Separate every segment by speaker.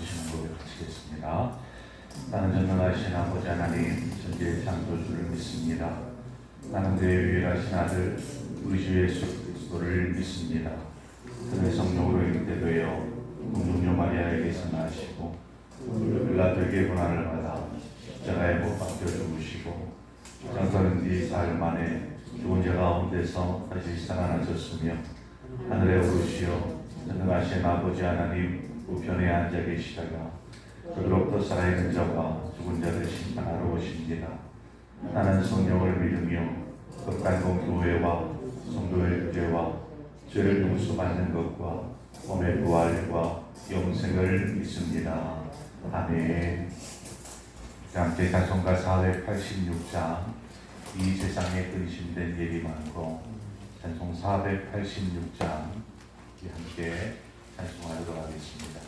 Speaker 1: 나누시는 것을 마치겠습니다. 나는 전능하신 아버지 하나님 천지의 창조주를 믿습니다. 나는 그의 유일하신 아들 우리 주 예수 그리스도를 믿습니다. 그의 성령으로 잉태되어 공중녀 마리아에게서 나시고 빌라도에게 고난을 받아 십자가에 못 박혀 죽으시고 장사는 뒤 사흘 만에 죽은 자 가운데서 다시 살아나셨으며 하늘에 오르시어 전능하신 아버지 하나님 우편에 앉아 계시다가 그로부터 살아있는 자와 죽은 자를 심판하러 오십니다. 나는 성령을 믿으며 극단공 교회와 성도의 죄와 죄를 용서받는 것과 몸의 부활과 영생을 믿습니다. 아멘. 함께 찬송가 486장 이 세상에 근심된 일이 많고 찬송 486장 함께 찬송하도록 하겠습니다.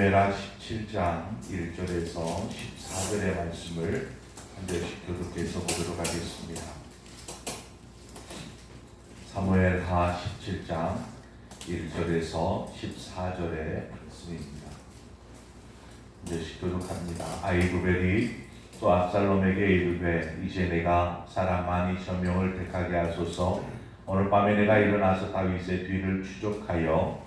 Speaker 1: 사무엘하 17장 1절에서 14절의 말씀을 한 절씩 교독해서 보도록 하겠습니다. 사무엘하 17장 1절에서 14절의 말씀입니다. 한 절씩 교독합니다. 아히도벨이 또 압살롬에게 이르되 이제 내가 사람 만 2,000명을 택하게 하소서. 오늘 밤에 내가 일어나서 다윗의 뒤를 추적하여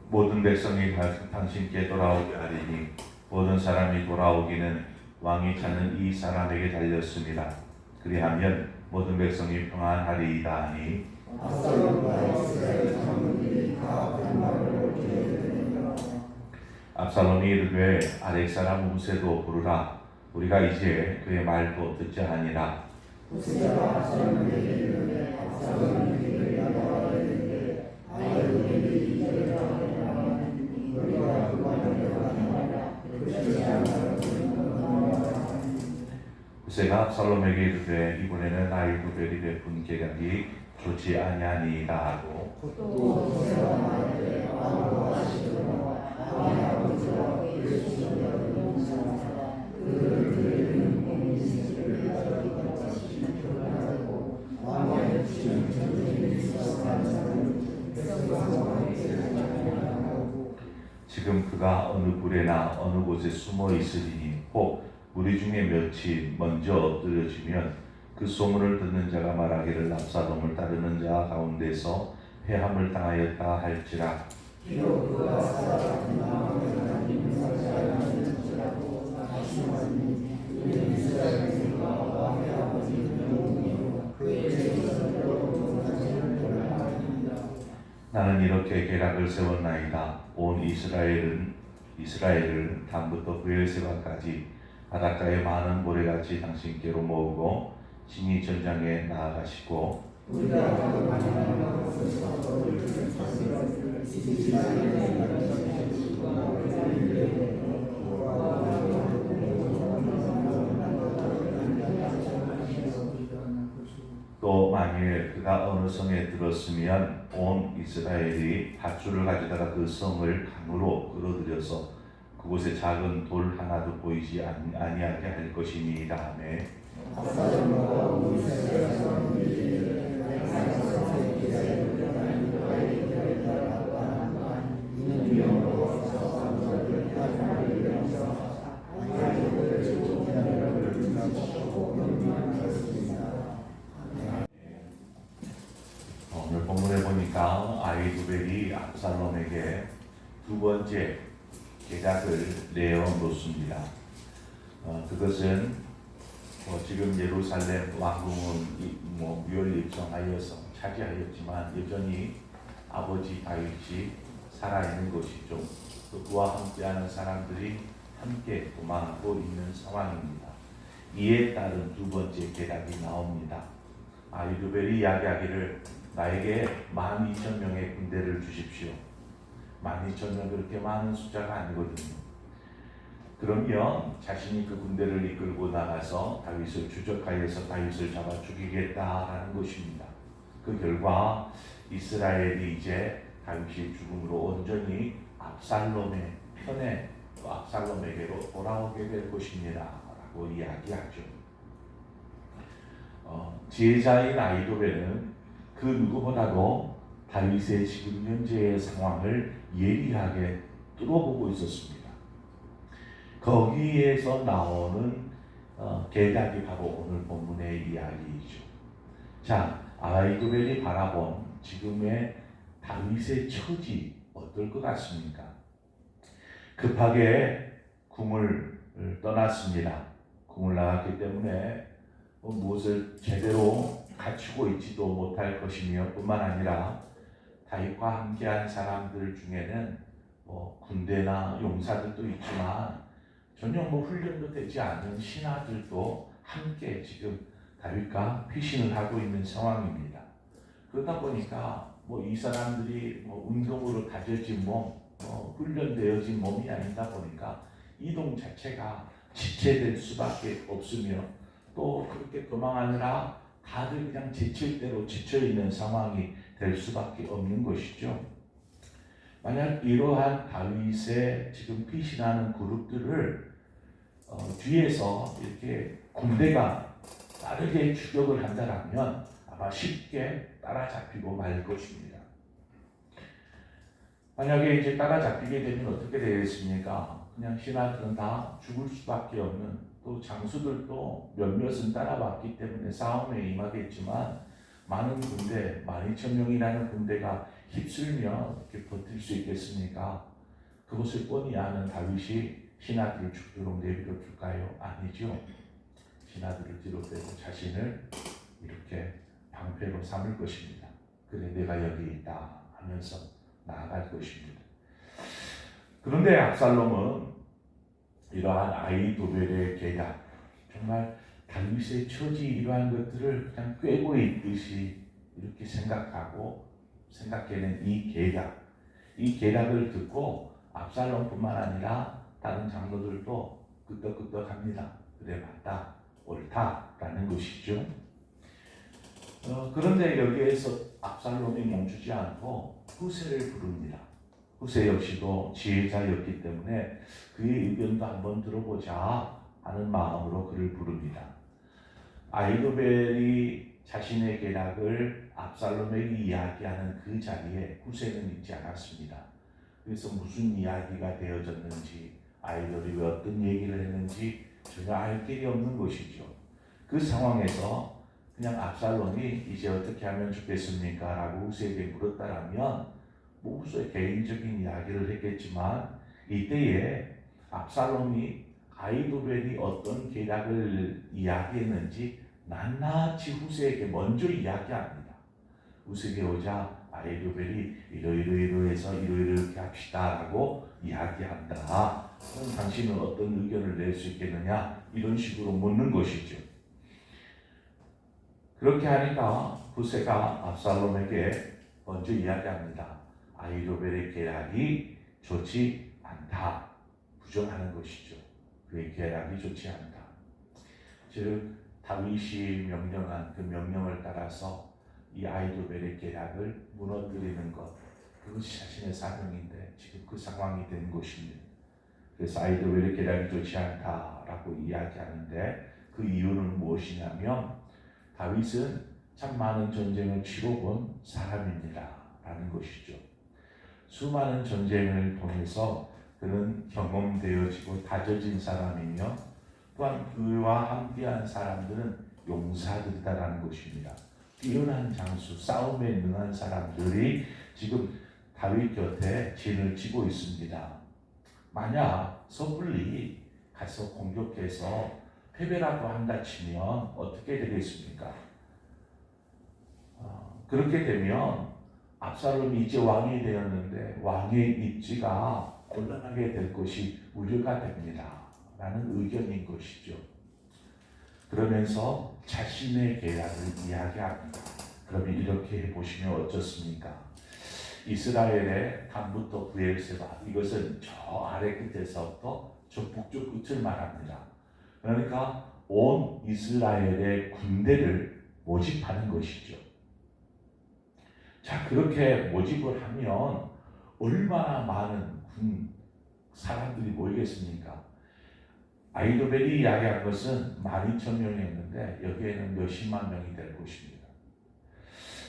Speaker 1: 모든 백성이 당신께 돌아오게 하리니 모든 사람이 돌아오기는 왕이 찾는 이 사람에게 달렸습니다. 그리하면 모든 백성이 평안하리이다 하니 압살롬이 이르되 아렉 사람 우세도 부르라. 우리가 이제 그의 말도 듣자 하니라. 우세가 압살롬에게 이르되 이번에는 아히도벨이 베푼 계략이 좋지 아니하니이다 하고 지금 그가 어느 굴에나 어느 곳에 숨어 있으리니 혹 우리 중에 몇이 먼저 엎드려지면 그 소문을 듣는 자가 말하기를 압살롬을 따르는 자 가운데서 회함을 당하였다 할지라. 나는 이렇게 계략을 세웠나이다. 온 이스라엘을 단부터 브엘세바까지 바닷가에 많은 모래같이 당신께로 모으고 친히 전장에 나아가시고 또 만일 그가 어느 성에 들었으면 온 이스라엘이 밧줄을 가져다가 그 성을 강으로 끌어들여서 그곳에 작은 돌 하나도 보이지 아니하게 할 것이니이다 하매 오늘 본문에 보니까 아히두벨이 압살롬에게 두 번째 계략을 내어놓습니다. 그것은 지금 예루살렘 왕궁은 묘를 입성하여서 차지하였지만 여전히 아버지 다윗이 살아있는 것이죠. 그와 함께하는 사람들이 함께 도망하고 있는 상황입니다. 이에 따른 두 번째 계략이 나옵니다. 아히두벨이 이야기하기를 나에게 12,000명의 군대를 주십시오. 12,000명 그렇게 많은 숫자가 아니거든요. 그러면 자신이 그 군대를 이끌고 나가서 다윗을 추적하여서 다윗을 잡아 죽이겠다라는 것입니다. 그 결과 이스라엘이 이제 다윗이 죽음으로 온전히 압살롬의 편에 압살롬에게로 돌아오게 될 것입니다 라고 이야기하죠. 지혜자인 아히두벨은 그 누구보다도 다윗의 지금 현재의 상황을 예리하게 뚫어보고 있었습니다. 거기에서 나오는 계략이 바로 오늘 본문의 이야기이죠. 자, 아히두벨이 바라본 지금의 다윗의 처지 어떨 것 같습니까? 급하게 궁을 떠났습니다. 궁을 나갔기 때문에 무엇을 제대로 갖추고 있지도 못할 것이며 뿐만 아니라 다윗과 함께한 사람들 중에는 군대나 용사들도 있지만 전혀 훈련도 되지 않은 신하들도 함께 지금 다윗과 피신을 하고 있는 상황입니다. 그러다 보니까 이 사람들이 운동으로 다져진 몸, 훈련되어진 몸이 아니다 보니까 이동 자체가 지체될 수밖에 없으며 또 그렇게 도망하느라 다들 그냥 지칠 대로 지쳐있는 상황이 될 수밖에 없는 것이죠. 만약 이러한 다윗의 지금 피신하는 그룹들을 뒤에서 이렇게 군대가 빠르게 추격을 한다면 아마 쉽게 따라잡히고 말 것입니다. 만약에 이제 따라잡히게 되면 어떻게 되겠습니까? 그냥 신하들은 다 죽을 수밖에 없는 또 장수들도 몇몇은 따라왔기 때문에 싸움에 임하겠지만 많은 군대, 12,000명이라는 군대가 휩쓸며 이렇게 버틸 수 있겠습니까? 그것을 뻔히 아는 다윗이 신하들을 죽도록 내버려 둘까요? 아니죠. 신하들을 뒤로 빼고 자신을 이렇게 방패로 삼을 것입니다. 그래 내가 여기 있다 하면서 나아갈 것입니다. 그런데 압살롬은 이러한 아히도벨의 계략, 정말 다윗의 처지 이러한 것들을 그냥 꿰고 있듯이 이렇게 생각해낸 이 계략을 듣고 압살롬뿐만 아니라 다른 장로들도 끄떡끄떡합니다. 그래 맞다, 옳다라는 것이죠. 그런데 여기에서 압살롬이 멈추지 않고 후세를 부릅니다. 후세 역시도 지혜자였기 때문에 그의 의견도 한번 들어보자 하는 마음으로 그를 부릅니다. 아히도벨이 자신의 계략을 압살롬에게 이야기하는 그 자리에 후세는 있지 않았습니다. 그래서 무슨 이야기가 되어졌는지, 아히도벨이 어떤 얘기를 했는지 전혀 알 길이 없는 것이죠. 그 상황에서 그냥 압살롬이 이제 어떻게 하면 좋겠습니까? 라고 후세에게 물었다라면 후세의 개인적인 이야기를 했겠지만 이때에 압살롬이 아히도벨이 어떤 계략을 이야기했는지 낱낱이 후세에게 먼저 이야기합니다. 후세에게 오자 아히도벨이 이러이러해서 이렇게 합시다 라고 이야기한다. 그럼 당신은 어떤 의견을 낼 수 있겠느냐? 이런 식으로 묻는 것이죠. 그렇게 하니까 후세가 압살롬에게 먼저 이야기합니다. 아히도벨의 계략이 좋지 않다. 부정하는 것이죠. 그의 계략이 좋지 않다. 즉 다윗이 명령한 그 명령을 따라서 이 아히도벨의 계략을 무너뜨리는 것, 그것이 자신의 사명인데 지금 그 상황이 된 것입니다. 그래서 아히도벨의 계략이 좋지 않다라고 이야기하는데 그 이유는 무엇이냐면 다윗은 참 많은 전쟁을 치러본 사람입니다 라는 것이죠. 수많은 전쟁을 통해서 그는 경험되어지고 다져진 사람이며 또한 그와 함께한 사람들은 용사들이다라는 것입니다. 뛰어난 장수, 싸움에 능한 사람들이 지금 다윗 곁에 진을 치고 있습니다. 만약 섣불리 가서 공격해서 패배라도 한다 치면 어떻게 되겠습니까? 그렇게 되면 압살롬이 이제 왕이 되었는데 왕의 입지가 곤란하게 될 것이 우려가 됩니다 라는 의견인 것이죠. 그러면서 자신의 계략을 이야기합니다. 그러면 이렇게 해보시면 어떻습니까? 이스라엘의 단부터 브엘세바, 이것은 저 아래 끝에서부터 저 북쪽 끝을 말합니다. 그러니까 온 이스라엘의 군대를 모집하는 것이죠. 자, 그렇게 모집을 하면 얼마나 많은 사람들이 모이겠습니까? 아히도벨이 이야기한 것은 12,000명이었는데 여기에는 몇십만 명이 될 것입니다.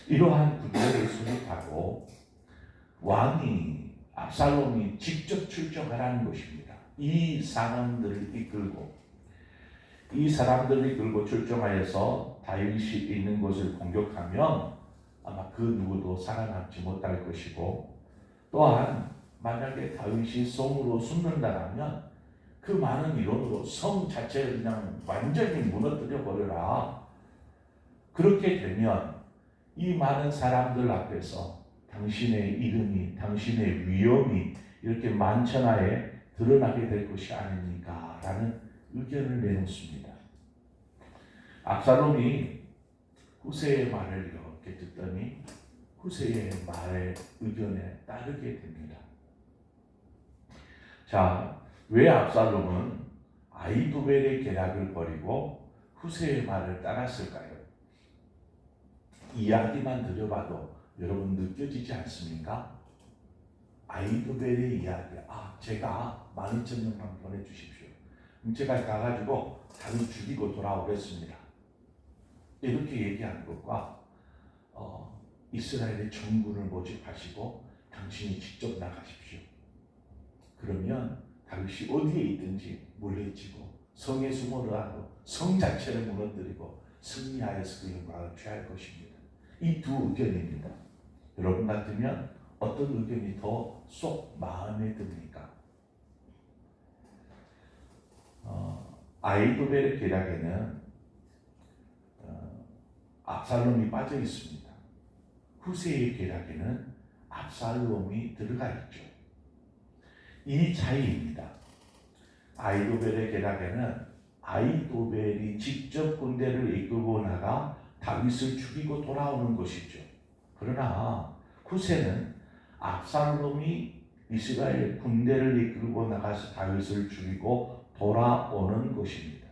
Speaker 1: 이러한 군대를 수립하고 왕이 압살롬이 직접 출정하라는 것입니다. 이 사람들을 이끌고 출정하여서 다윗이 있는 곳을 공격하면 아마 그 누구도 살아남지 못할 것이고, 또한 만약에 다윗이 성으로 숨는다면 그 많은 인원으로 성 자체를 그냥 완전히 무너뜨려 버려라. 그렇게 되면 이 많은 사람들 앞에서 당신의 이름이, 당신의 위엄이 이렇게 만천하에 드러나게 될 것이 아닙니까? 라는 의견을 내놓습니다. 압살롬이 후세의 말을 이렇게 듣더니 후세의 말의 의견에 따르게 됩니다. 자, 왜 압살롬은 아히도벨의 계략을 버리고 후세의 말을 따랐을까요? 이야기만 들어봐도 여러분 느껴지지 않습니까? 아히도벨의 이야기, 제가 12,000명만 보내주십시오. 그럼 제가 가가지고 다윗 죽이고 돌아오겠습니다. 이렇게 얘기하는 것과 이스라엘의 정군을 모집하시고 당신이 직접 나가십시오. 그러면 다윗이 어디에 있든지 물리치고 성의 수모를 하고 성 자체를 무너뜨리고 승리하여서 그 영광을 취할 것입니다. 이 두 의견입니다. 여러분 같으면 어떤 의견이 더 쏙 마음에 듭니까? 아이도벨의 계략에는 압살롬이 빠져 있습니다. 후세의 계략에는 압살롬이 들어가 있죠. 이 차이입니다. 아이도벨의 계략에는 아이도벨이 직접 군대를 이끌고 나가 다윗을 죽이고 돌아오는 것이죠. 그러나 후세는 압살롬이 이스라엘 군대를 이끌고 나가서 다윗을 죽이고 돌아오는 것입니다.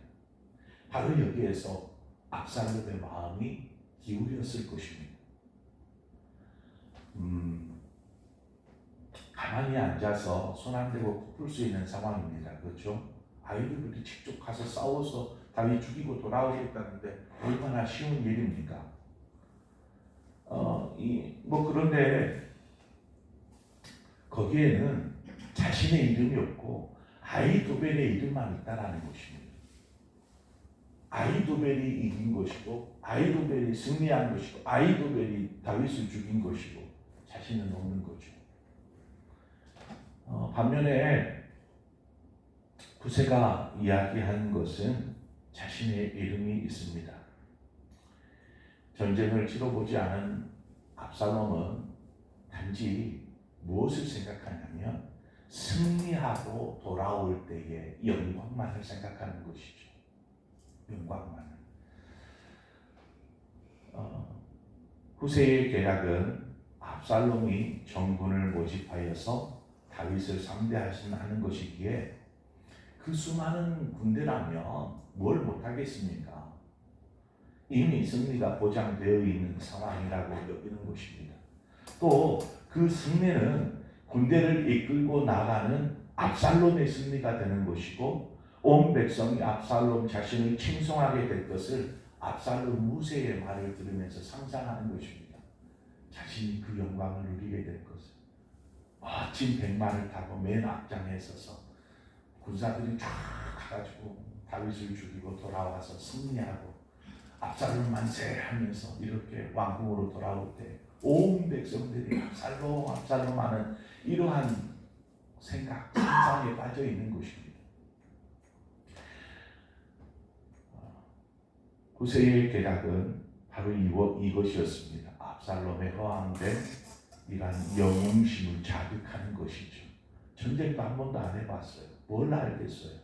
Speaker 1: 바로 여기에서 압살롬의 마음이 기울였을 것입니다. 가만히 앉아서 손 안 대고 풀 수 있는 상황입니다. 그렇죠? 아이들이 직접 가서 싸워서 다윗 죽이고 돌아오겠다는데 얼마나 쉬운 일입니까? 그런데 거기에는 자신의 이름이 없고 아이도벨의 이름만 있다라는 것입니다. 아이도벨이 이긴 것이고 아이도벨이 승리한 것이고 아이도벨이 다윗을 죽인 것이고 자신은 없는 거죠. 반면에 후세가 이야기한 것은 자신의 이름이 있습니다. 전쟁을 치러보지 않은 압살롬은 단지 무엇을 생각하냐면 승리하고 돌아올 때의 영광만을 생각하는 것이죠. 영광만을. 후세의 계략은 압살롬이 정군을 모집하여서 다윗을 상대하는 것이기에 그 수많은 군대라면 뭘 못하겠습니까? 이미 승리가 보장되어 있는 상황이라고 여기는 것입니다. 또 그 승리는 군대를 이끌고 나가는 압살롬의 승리가 되는 것이고 온 백성이 압살롬 자신을 칭송하게 될 것을 압살롬 후세의 말을 들으면서 상상하는 것입니다. 자신이 그 영광을 누리게 될 것을. 멋진 백마를 타고 맨 앞장에 서서 군사들이 쫙 가가지고 다윗을 죽이고 돌아와서 승리하고 압살롬 만세하면서 이렇게 왕궁으로 돌아올 때 온 백성들이 압살롬 압살롬 하는 이러한 생각, 상상에 빠져 있는 것입니다. 후세의 계략은 바로 이것이었습니다. 압살롬에 허황된 이러한 영웅심을 자극하는 것이죠. 전쟁도 한 번도 안 해봤어요. 뭘 알겠어요.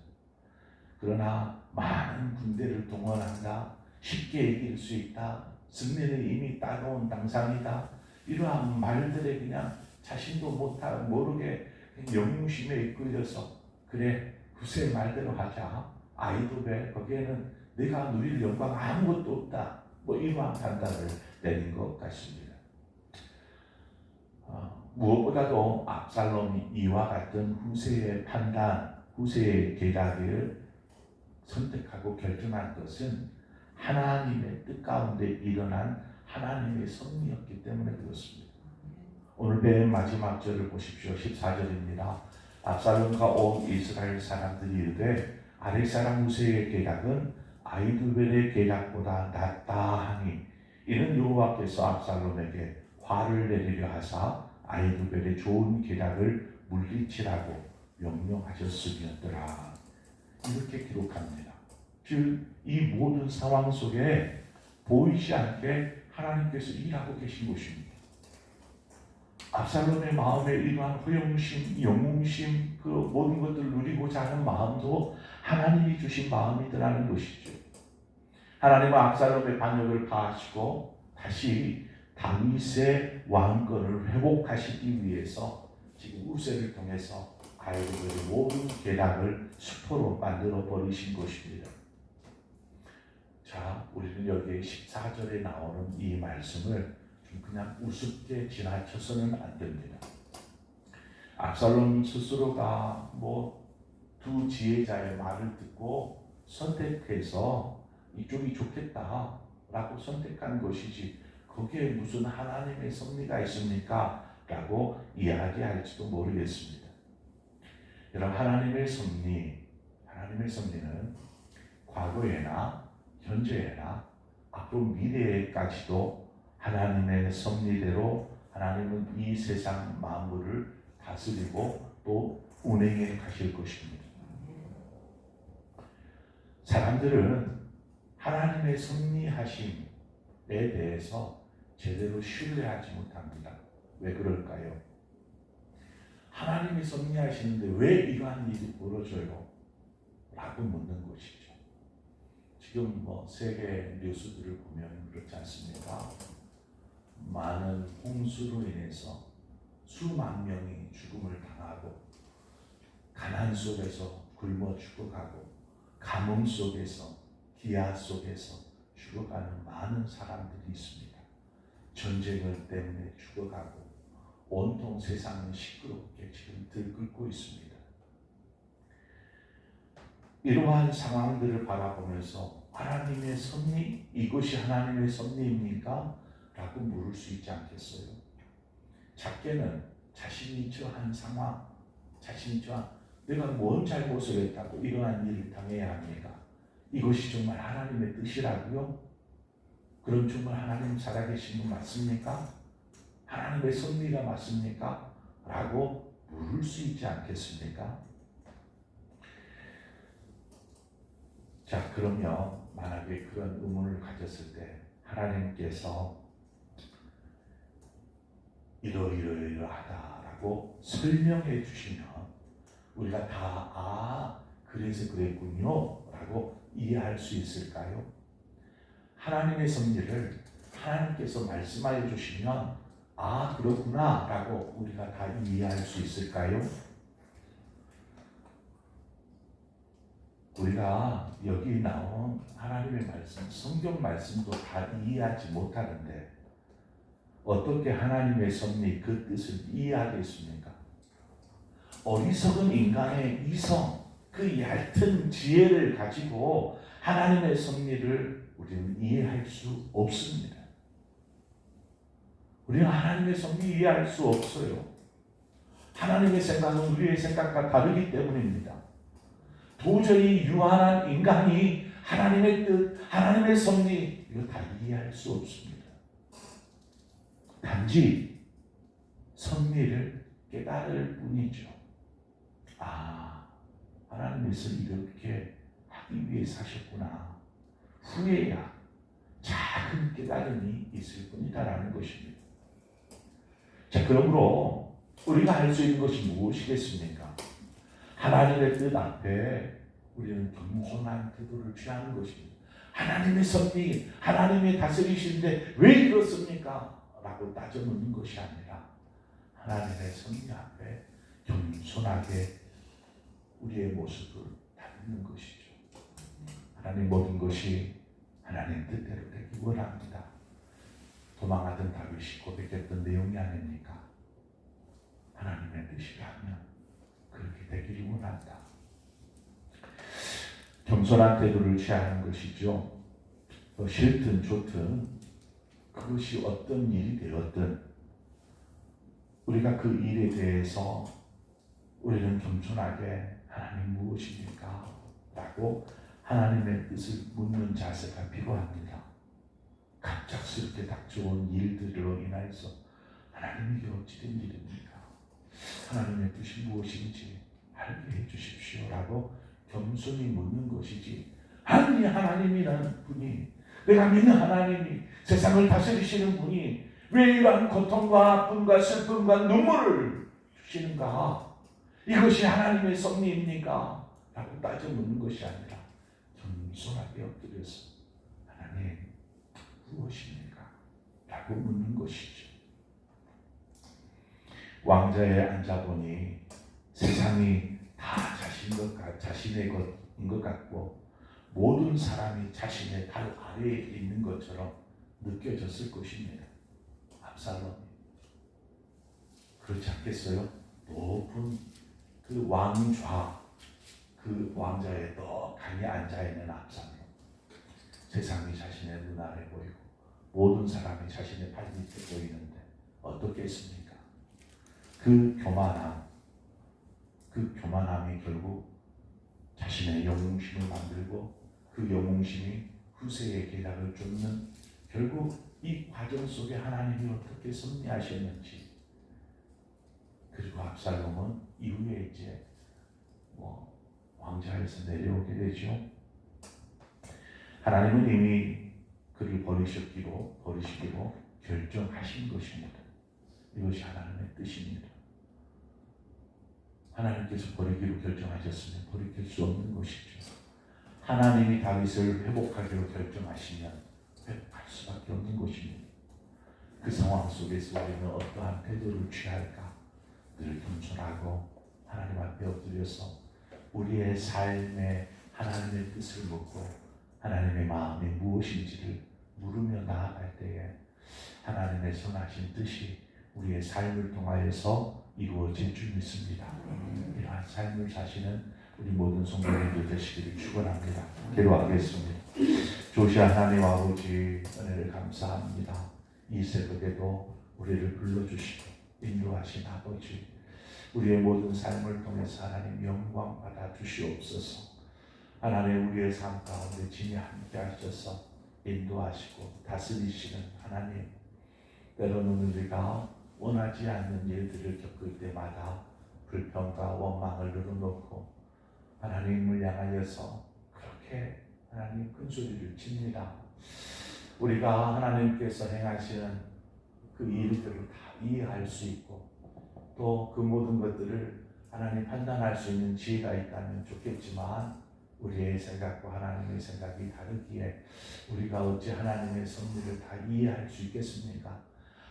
Speaker 1: 그러나 많은 군대를 동원한다. 쉽게 이길 수 있다. 승리는 이미 따가운 당상이다. 이러한 말들에 그냥 자신도 모르게 영웅심에 이끌려서 그래 후세 말대로 하자. 아이도벨 거기에는 내가 누릴 영광 아무것도 없다. 이러한 판단을 내린 것 같습니다. 무엇보다도 압살롬이 이와 같은 후세의 판단, 후세의 계략을 선택하고 결정한 것은 하나님의 뜻 가운데 일어난 하나님의 섭리였기 때문에 그렇습니다. 오늘 맨 마지막 절을 보십시오. 14절입니다. 압살롬과 온 이스라엘 사람들이 이르되 아랫사람 후세의 계략은 아이도벨의 계략보다 낫다 하니 이는 여호와께서 압살롬에게 화를 내리려 하사 아이도벨의 좋은 계략을 물리치라고 명령하셨음이었더라. 이렇게 기록합니다. 즉 이 모든 상황 속에 보이지 않게 하나님께서 일하고 계신 것입니다. 압살롬의 마음에 이러한 허영심, 영웅심, 그 모든 것들을 누리고자 하는 마음도 하나님이 주신 마음이더라는 것이죠. 하나님은 압살롬의 반역을 파하시고 다시 다윗의 왕권을 회복하시기 위해서 지금 우세를 통해서 아이도벨의 모든 계략을 수포로 만들어 버리신 것입니다. 자, 우리는 여기 14절에 나오는 이 말씀을 좀 그냥 우습게 지나쳐서는 안 됩니다. 압살롬 스스로가 두 지혜자의 말을 듣고 선택해서 이쪽이 좋겠다라고 선택한 것이지 거기에 무슨 하나님의 섭리가 있습니까? 라고 이야기할지도 모르겠습니다. 여러분 하나님의 섭리는 과거에나 현재에나 앞으로 미래에까지도 하나님의 섭리대로 하나님은 이 세상 만물을 다스리고 또 운행해 가실 것입니다. 사람들은 하나님의 섭리하심에 대해서 제대로 신뢰하지 못합니다. 왜 그럴까요? 하나님이 섭리하시는데 왜 이러한 일이 벌어져요? 라고 묻는 것이죠. 지금 세계 뉴스들을 보면 그렇지 않습니까? 많은 홍수로 인해서 수만 명이 죽음을 당하고 가난 속에서 굶어 죽어가고 가뭄 속에서 기아 속에서 죽어가는 많은 사람들이 있습니다. 전쟁을 때문에 죽어가고 온통 세상은 시끄럽게 지금 들끓고 있습니다. 이러한 상황들을 바라보면서 하나님의 섭리, 이것이 하나님의 섭리입니까? 라고 물을 수 있지 않겠어요? 작게는 자신이 처한 상황, 자신이 처한 내가 뭔 잘못을 했다고 이러한 일을 당해야 합니까? 이것이 정말 하나님의 뜻이라고요? 그럼 정말 하나님 살아계신 분 맞습니까? 하나님의 섭리가 맞습니까? 라고 물을 수 있지 않겠습니까? 자, 그러면 만약에 그런 의문을 가졌을 때 하나님께서 이러이러하다라고 설명해 주시면 우리가 다 그래서 그랬군요 라고 이해할 수 있을까요? 하나님의 섭리를 하나님께서 말씀하여 주시면 그렇구나 라고 우리가 다 이해할 수 있을까요? 우리가 여기 나온 하나님의 말씀, 성경 말씀도 다 이해하지 못하는데 어떻게 하나님의 섭리 그 뜻을 이해하겠습니까? 어리석은 인간의 이성, 그 얕은 지혜를 가지고 하나님의 섭리를 우리는 이해할 수 없습니다. 우리는 하나님의 섭리 이해할 수 없어요. 하나님의 생각은 우리의 생각과 다르기 때문입니다. 도저히 유한한 인간이 하나님의 뜻, 하나님의 섭리 이거 다 이해할 수 없습니다. 단지 섭리를 깨달을 뿐이죠. 하나님께서 이렇게 하기 위해 사셨구나. 후에야 작은 깨달음이 있을 뿐이다라는 것입니다. 자, 그러므로 우리가 할 수 있는 것이 무엇이겠습니까? 하나님의 뜻 앞에 우리는 겸손한 태도를 취하는 것입니다. 하나님의 섭리, 하나님의 다스리시는데 왜 이렇습니까? 라고 따져 묻는 것이 아니라 하나님의 섭리 앞에 겸손하게 우리의 모습을 다듬는 것이죠. 하나님 모든 것이 하나님 뜻대로 되기 원합니다. 도망하던 다윗이 고백했던 내용이 아닙니까? 하나님의 뜻이라면 그렇게 되기를 원한다. 겸손한 태도를 취하는 것이죠. 싫든 좋든 그것이 어떤 일이 되었든 우리가 그 일에 대해서 우리는 겸손하게 하나님 무엇입니까? 라고 하나님의 뜻을 묻는 자세가 필요합니다. 갑작스럽게 닥쳐온 일들로 인해서 하나님 이게 어찌된 일입니까? 하나님의 뜻이 무엇인지 알게 해주십시오 라고 겸손히 묻는 것이지, 하나님이라는 분이, 내가 믿는 하나님이 세상을 다스리시는 분이 왜 이러한 고통과 아픔과 슬픔과 눈물을 주시는가? 이것이 하나님의 섭리입니까? 라고 따져 묻는 것이 아니라 겸손하게 엎드려서 하나님 무엇입니까? 라고 묻는 것이죠. 왕자에 앉아보니 세상이 다 자신의 것인 것 같고 모든 사람이 자신의 발 아래에 있는 것처럼 느껴졌을 것입니다. 압살롬이 그렇지 않겠어요? 높은 그 왕좌, 그 왕자에 떡하니 앉아있는 압살롬, 세상이 자신의 눈 아래 보이고 모든 사람이 자신의 발 밑에 보이는데 어떻겠습니까? 그 교만함이 결국 자신의 영웅심을 만들고 그 영웅심이 후세의 계략을 쫓는, 결국 이 과정 속에 하나님이 어떻게 섭리하셨는지, 그리고 압살롬은 이후에 이제 왕좌에서 내려오게 되죠. 하나님은 이미 그를 버리시기로 결정하신 것입니다. 이것이 하나님의 뜻입니다. 하나님께서 버리기로 결정하셨으면 버릴 수 없는 것이죠. 하나님이 다윗을 회복하기로 결정하시면 회복할 수밖에 없는 것입니다. 그 상황 속에서 우리는 어떠한 태도를 취할까? 늘 겸손하고 하나님 앞에 엎드려서 우리의 삶에 하나님의 뜻을 묻고 하나님의 마음이 무엇인지를 물으며 나아갈 때에 하나님의 선하신 뜻이 우리의 삶을 통하여서 이루어질 줄 믿습니다. 이러한 삶을 사시는 우리 모든 성도님들 되시기를 축원합니다. 기도하겠습니다. 조시아 하나님 아버지, 은혜를 감사합니다. 이 새벽에도 우리를 불러주시고 인도하신 아버지, 우리의 모든 삶을 통해서 하나님 영광 받아 주시옵소서. 하나님, 우리의 삶 가운데 진히 함께 하셔서 인도하시고 다스리시는 하나님, 때로는 우리가 원하지 않는 일들을 겪을 때마다 불평과 원망을 늘어놓고 하나님을 향하여서 그렇게 하나님 큰 소리를 칩니다. 우리가 하나님께서 행하시는 그 일들을 다 이해할 수 있고 또 그 모든 것들을 하나님 판단할 수 있는 지혜가 있다면 좋겠지만, 우리의 생각과 하나님의 생각이 다르기에 우리가 어찌 하나님의 섭리를 다 이해할 수 있겠습니까?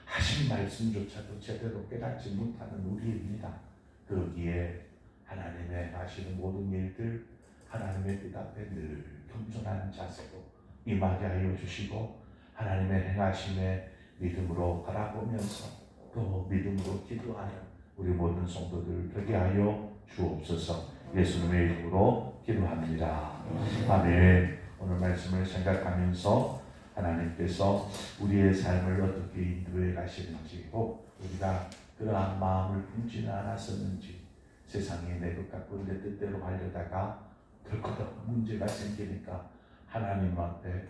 Speaker 1: 하신 말씀조차도 제대로 깨닫지 못하는 우리입니다. 그러기에 하나님의 하시는 모든 일들, 하나님의 뜻 앞에 늘 겸손한 자세로 임하게 하여 주시고, 하나님의 행하심에 믿음으로 바라보면서 또 믿음으로 기도하는 우리 모든 성도들 되게 하여 주옵소서. 예수님의 이름으로 기도합니다. 아멘. 오늘 말씀을 생각하면서 하나님께서 우리의 삶을 어떻게 인도해 가시는지, 혹 우리가 그러한 마음을 품지는 않았었는지, 세상이 내 것 같고 내 뜻대로 하려다가 덜커덕 문제가 생기니까 하나님 앞에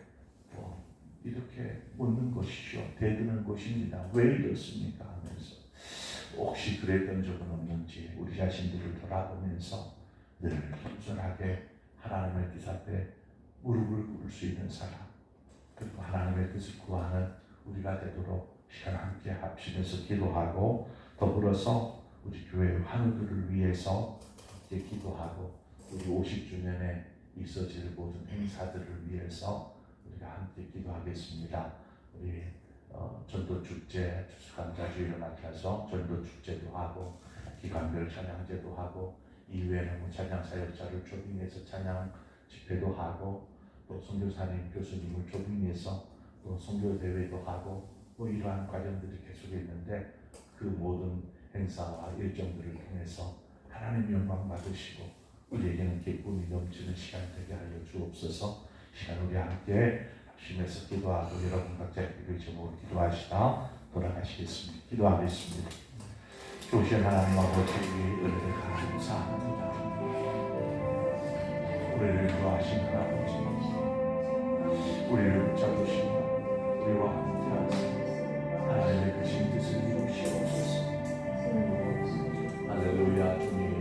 Speaker 1: 이렇게 묻는 것이죠. 대드는 것입니다. 왜 이렇습니까? 하면서 혹시 그랬던 적은 없는지 우리 자신들을 돌아보면서 늘 겸손하게 하나님의 뜻 앞에 무릎을 꿇을 수 있는 사람, 그리고 하나님의 뜻을 구하는 우리가 되도록 시간 함께 합심해서 기도하고, 더불어서 우리 교회 환우들을 위해서 함께 기도하고, 우리 50주년에 있어질 모든 행사들을 위해서 우리가 함께 기도하겠습니다. 우리 전도축제, 추수감사주일을 맞춰서 전도축제도 하고 기관별 찬양제도 하고, 이외에는 찬양사역자를 초빙해서 찬양 집회도 하고, 또 선교사님, 교수님을 초빙해서 또 선교대회도 하고, 이러한 과정들이 계속 있는데, 그 모든 행사와 일정들을 통해서 하나님 영광 받으시고 우리에게는 기쁨이 넘치는 시간 되게 하여 주옵소서. 시간 우리 함께 합심해서 기도하고 여러분 각자 기도의 제목으로 기도하시다 돌아가시겠습니다. 기도하겠습니다. 좋으신 하나님 아버지, 은혜를 감사합니다. 우리를 구하신 아버지, 우리를 붙잡으시고 우리와 함께 하세요. 하나님의 그 신 뜻을 이루시옵소서. 할렐루야. 주님